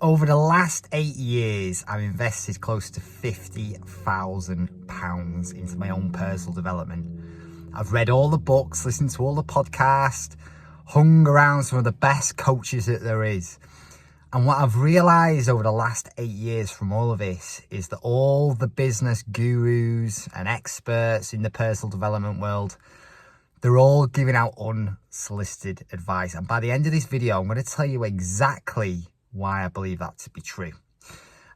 Over the last 8 years, I've invested close to £50,000 into my own personal development. I've read all the books, listened to all the podcasts, hung around some of the best coaches that there is. And what I've realised over the last 8 years from all of this is that all the business gurus and experts in the personal development world, they're all giving out unsolicited advice. And by the end of this video, I'm going to tell you exactly why I believe that to be true.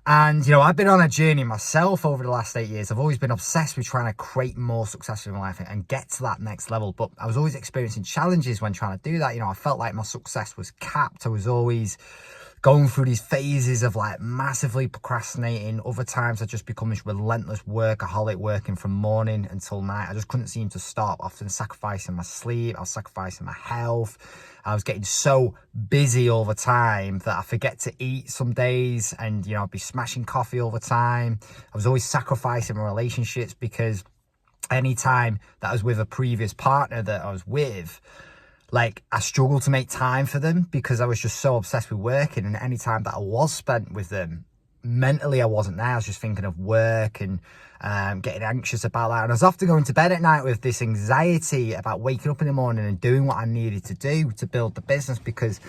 And, I've been on a journey myself over the last 8 years. I've always been obsessed with trying to create more success in my life and get to that next level. But I was always experiencing challenges when trying to do that. I felt like my success was capped. I was always going through these phases of massively procrastinating. Other times I just become this relentless workaholic, working from morning until night. I just couldn't seem to stop, often sacrificing my sleep. I was sacrificing my health. I was getting so busy all the time that I forget to eat some days, and I'd be smashing coffee all the time. I was always sacrificing my relationships because any time that I was with a previous partner that I was with, I struggled to make time for them because I was just so obsessed with working. And any time that I was spent with them, mentally I wasn't there. I was just thinking of work and getting anxious about that. And I was often going to bed at night with this anxiety about waking up in the morning and doing what I needed to do to build the business, because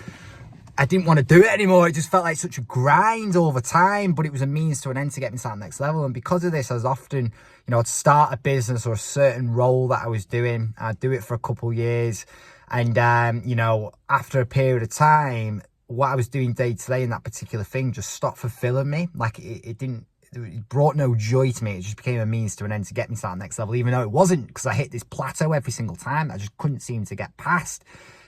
I didn't want to do it anymore. It just felt like such a grind all the time, but it was a means to an end to get me to that next level. And because of this, I was often, I'd start a business or a certain role that I was doing. I'd do it for a couple of years. And, after a period of time, what I was doing day to day in that particular thing just stopped fulfilling me. It brought no joy to me. It just became a means to an end to get me to that next level, even though it wasn't, because I hit this plateau every single time that I just couldn't seem to get past,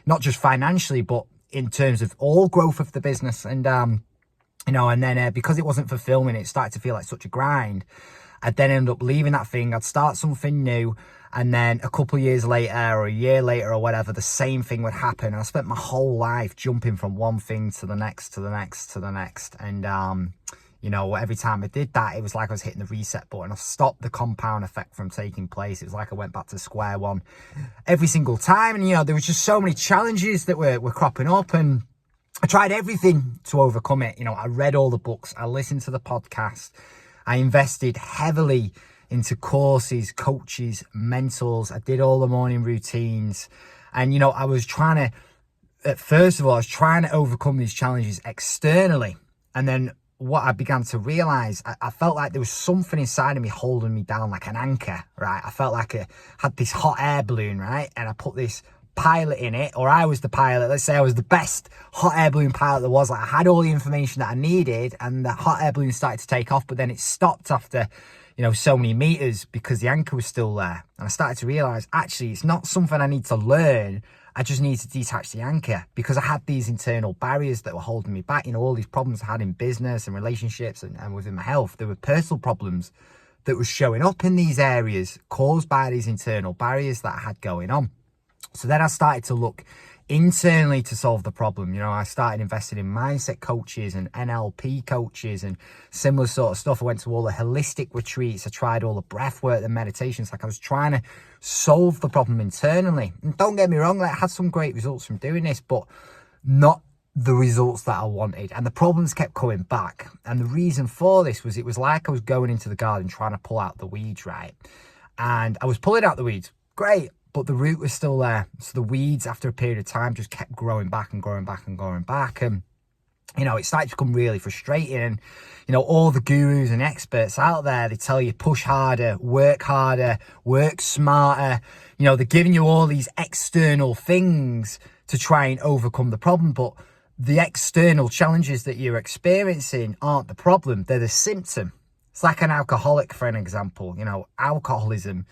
not just financially, but in terms of all growth of the business. And, because it wasn't fulfilling, it started to feel like such a grind. I'd then end up leaving that thing. I'd start something new. And then a couple of years later or a year later or whatever, the same thing would happen. And I spent my whole life jumping from one thing to the next, to the next, to the next. And, every time I did that, it was like I was hitting the reset button. I stopped the compound effect from taking place. It was like I went back to square one every single time. And, there was just so many challenges that were cropping up. And I tried everything to overcome it. I read all the books. I listened to the podcast. I invested heavily into courses, coaches, mentors. I did all the morning routines. And, I was trying to overcome these challenges externally. And then what I began to realize, I felt like there was something inside of me holding me down like an anchor, right? I felt like I had this hot air balloon, right? And I put this pilot in it, or I was the pilot. Let's say I was the best hot air balloon pilot there was. I had all the information that I needed, and the hot air balloon started to take off, but then it stopped after so many meters because the anchor was still there. And I started to realize, actually, it's not something I need to learn. I just need to detach the anchor, because I had these internal barriers that were holding me back. All these problems I had in business and relationships and within my health. There were personal problems that were showing up in these areas caused by these internal barriers that I had going on. So then I started to look internally to solve the problem. I started investing in mindset coaches and NLP coaches and similar sort of stuff. I went to all the holistic retreats. I tried all the breath work and meditations. I was trying to solve the problem internally. And don't get me wrong, I had some great results from doing this, but not the results that I wanted. And the problems kept coming back. And the reason for this was, it was like I was going into the garden trying to pull out the weeds, right? And I was pulling out the weeds. Great. But the root was still there. So the weeds, after a period of time, just kept growing back and growing back and growing back. And, it started to become really frustrating. And, all the gurus and experts out there, they tell you push harder, work smarter. They're giving you all these external things to try and overcome the problem. But the external challenges that you're experiencing aren't the problem. They're the symptom. It's like an alcoholic, for an example. Alcoholism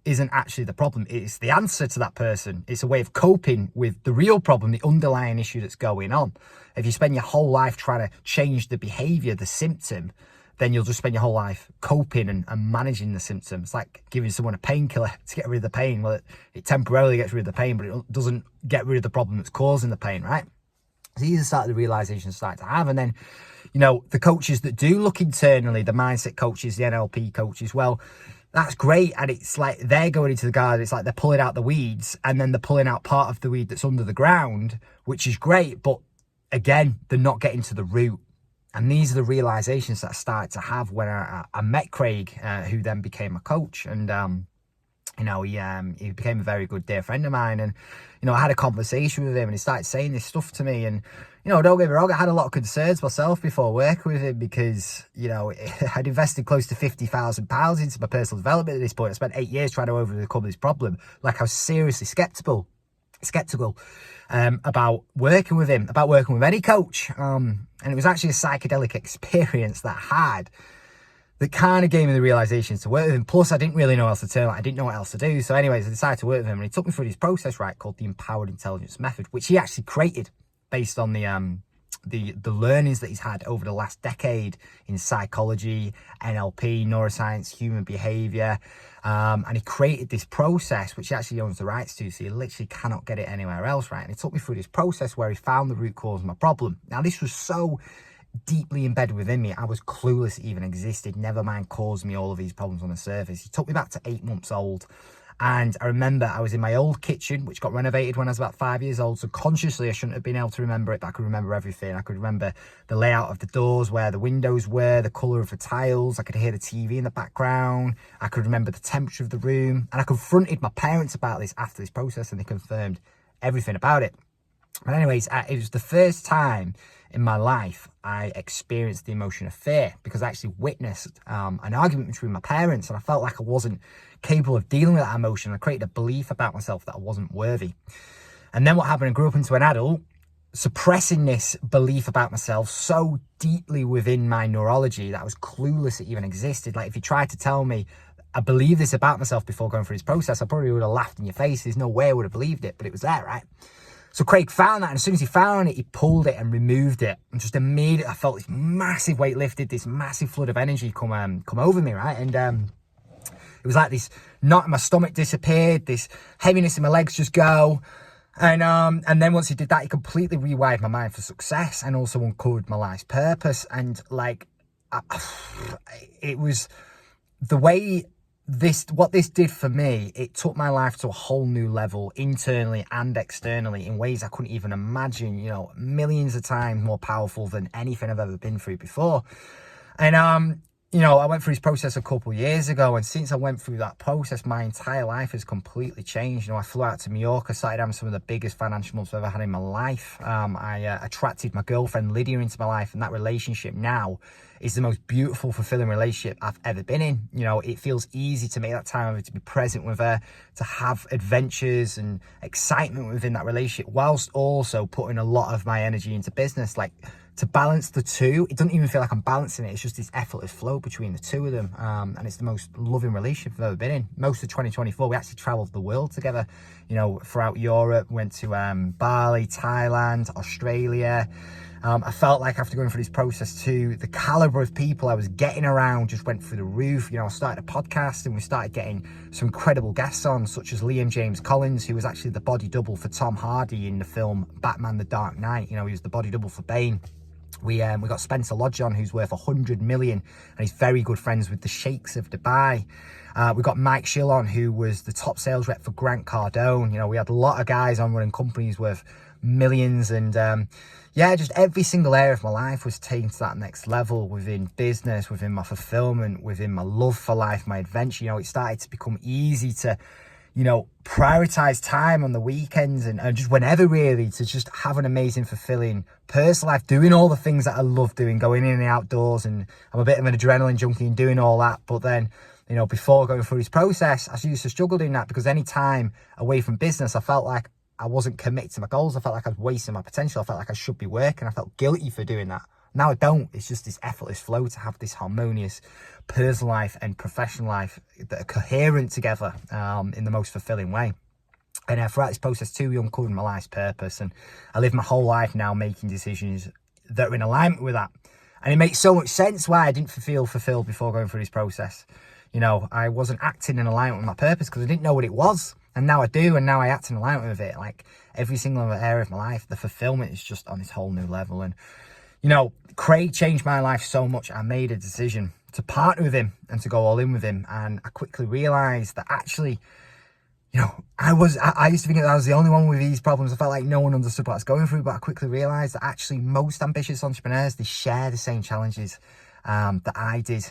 isn't actually the problem. It's the answer to that person. It's a way of coping with the real problem, the underlying issue that's going on. If you spend your whole life trying to change the behavior, the symptom, then you'll just spend your whole life coping and managing the symptoms. It's like giving someone a painkiller to get rid of the pain. Well, it temporarily gets rid of the pain, but it doesn't get rid of the problem that's causing the pain, right? So these are sort of the realizations I started to have. And then, the coaches that do look internally, the mindset coaches, the NLP coaches, well, that's great. And it's like they're going into the garden. It's like they're pulling out the weeds, and then they're pulling out part of the weed that's under the ground, which is great. But again, they're not getting to the root. And these are the realizations that I started to have when I met Craig, who then became a coach. And he became a very good dear friend of mine. And I had a conversation with him, and he started saying this stuff to me. And don't get me wrong, I had a lot of concerns myself before working with him, because I'd invested close to £50,000 into my personal development at this point. I spent 8 years trying to overcome this problem. Like, I was seriously skeptical about working with him, about working with any coach. And it was actually a psychedelic experience that I had that kind of gave me the realization to work with him. Plus, I didn't really know how else to turn. I didn't know what else to do. So anyways, I decided to work with him, and he took me through this process, right, called the Empowered Intelligence Method, which he actually created based on the learnings that he's had over the last decade in psychology, NLP, neuroscience, human behavior. And he created this process, which he actually owns the rights to, so you literally cannot get it anywhere else, right? And he took me through this process where he found the root cause of my problem. Now, this was so deeply embedded within me, I was clueless it even existed, never mind caused me all of these problems on the surface. He took me back to 8 months old, and I remember I was in my old kitchen, which got renovated when I was about 5 years old. So consciously, I shouldn't have been able to remember it, but I could remember everything. I could remember the layout of the doors, where the windows were, the colour of the tiles. I could hear the TV in the background. I could remember the temperature of the room. And I confronted my parents about this after this process, and they confirmed everything about it. But anyways, it was the first time in my life I experienced the emotion of fear, because I actually witnessed an argument between my parents, and I felt like I wasn't capable of dealing with that emotion. I created a belief about myself that I wasn't worthy. And then what happened, I grew up into an adult, suppressing this belief about myself so deeply within my neurology that I was clueless it even existed. Like, if you tried to tell me I believe this about myself before going through this process, I probably would have laughed in your face. There's no way I would have believed it, but it was there, right? So Craig found that, and as soon as he found it, he pulled it and removed it. And just immediately, I felt this massive weight lifted, this massive flood of energy come over me, right? And it was like this knot in my stomach disappeared, this heaviness in my legs just go. And then once he did that, he completely rewired my mind for success, and also uncovered my life's purpose. And like, it was the way what this did for me, it took my life to a whole new level, internally and externally, in ways I couldn't even imagine, millions of times more powerful than anything I've ever been through before. And, I went through this process a couple of years ago, and since I went through that process, my entire life has completely changed. I flew out to Mallorca, started having some of the biggest financial months I've ever had in my life. I attracted my girlfriend Lydia into my life, and that relationship now is the most beautiful, fulfilling relationship I've ever been in. It feels easy to make that time to be present with her, to have adventures and excitement within that relationship, whilst also putting a lot of my energy into business. Like, to balance the two, it doesn't even feel like I'm balancing it. It's just this effortless flow between the two of them. And it's the most loving relationship I've ever been in. Most of 2024, we actually traveled the world together, throughout Europe, went to Bali, Thailand, Australia. I felt like after going through this process too, the caliber of people I was getting around just went through the roof. I started a podcast, and we started getting some incredible guests on, such as Liam James Collins, who was actually the body double for Tom Hardy in the film Batman The Dark Knight. He was the body double for Bane. We got Spencer Lodge on, who's worth 100 million, and he's very good friends with the Sheikhs of Dubai. We got Mike Schill on, who was the top sales rep for Grant Cardone. We had a lot of guys on running companies worth millions, and just every single area of my life was taken to that next level, within business, within my fulfillment, within my love for life, my adventure. It started to become easy to prioritize time on the weekends and just whenever, really, to just have an amazing, fulfilling personal life, doing all the things that I love doing, going in the outdoors. And I'm a bit of an adrenaline junkie and doing all that. But then, before going through this process, I used to struggle doing that, because any time away from business, I felt like I wasn't committed to my goals. I felt like I was wasting my potential. I felt like I should be working. I felt guilty for doing that. Now I don't. It's just this effortless flow to have this harmonious personal life and professional life that are coherent together in the most fulfilling way. And throughout this process too, we uncovered my life's purpose, and I live my whole life now making decisions that are in alignment with that. And it makes so much sense why I didn't feel fulfilled before going through this process. I wasn't acting in alignment with my purpose because I didn't know what it was. And now I do, and now I act in alignment with it. Like, every single area of my life, the fulfillment is just on this whole new level. And Craig changed my life so much, I made a decision to partner with him and to go all in with him. And I quickly realized that actually You know, I used to think that I was the only one with these problems. I felt like no one understood what I was going through, but I quickly realised that actually most ambitious entrepreneurs, they share the same challenges that I did.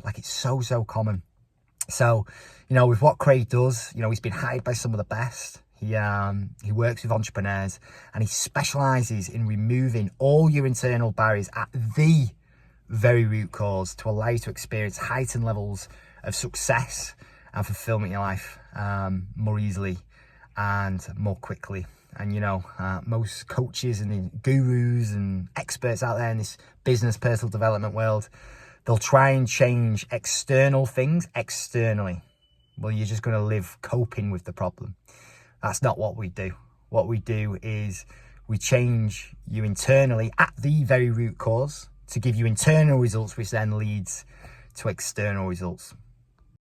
Like it's so common. So, you know, with what Craig does, you know, he's been hired by some of the best. He works with entrepreneurs and he specialises in removing all your internal barriers at the very root cause to allow you to experience heightened levels of success and fulfillment in your life more easily and more quickly. And you know, most coaches and the gurus and experts out there in this business personal development world, they'll try and change external things externally. Well, you're just going to live coping with the problem. That's not what we do. What we do is we change you internally at the very root cause to give you internal results, which then leads to external results.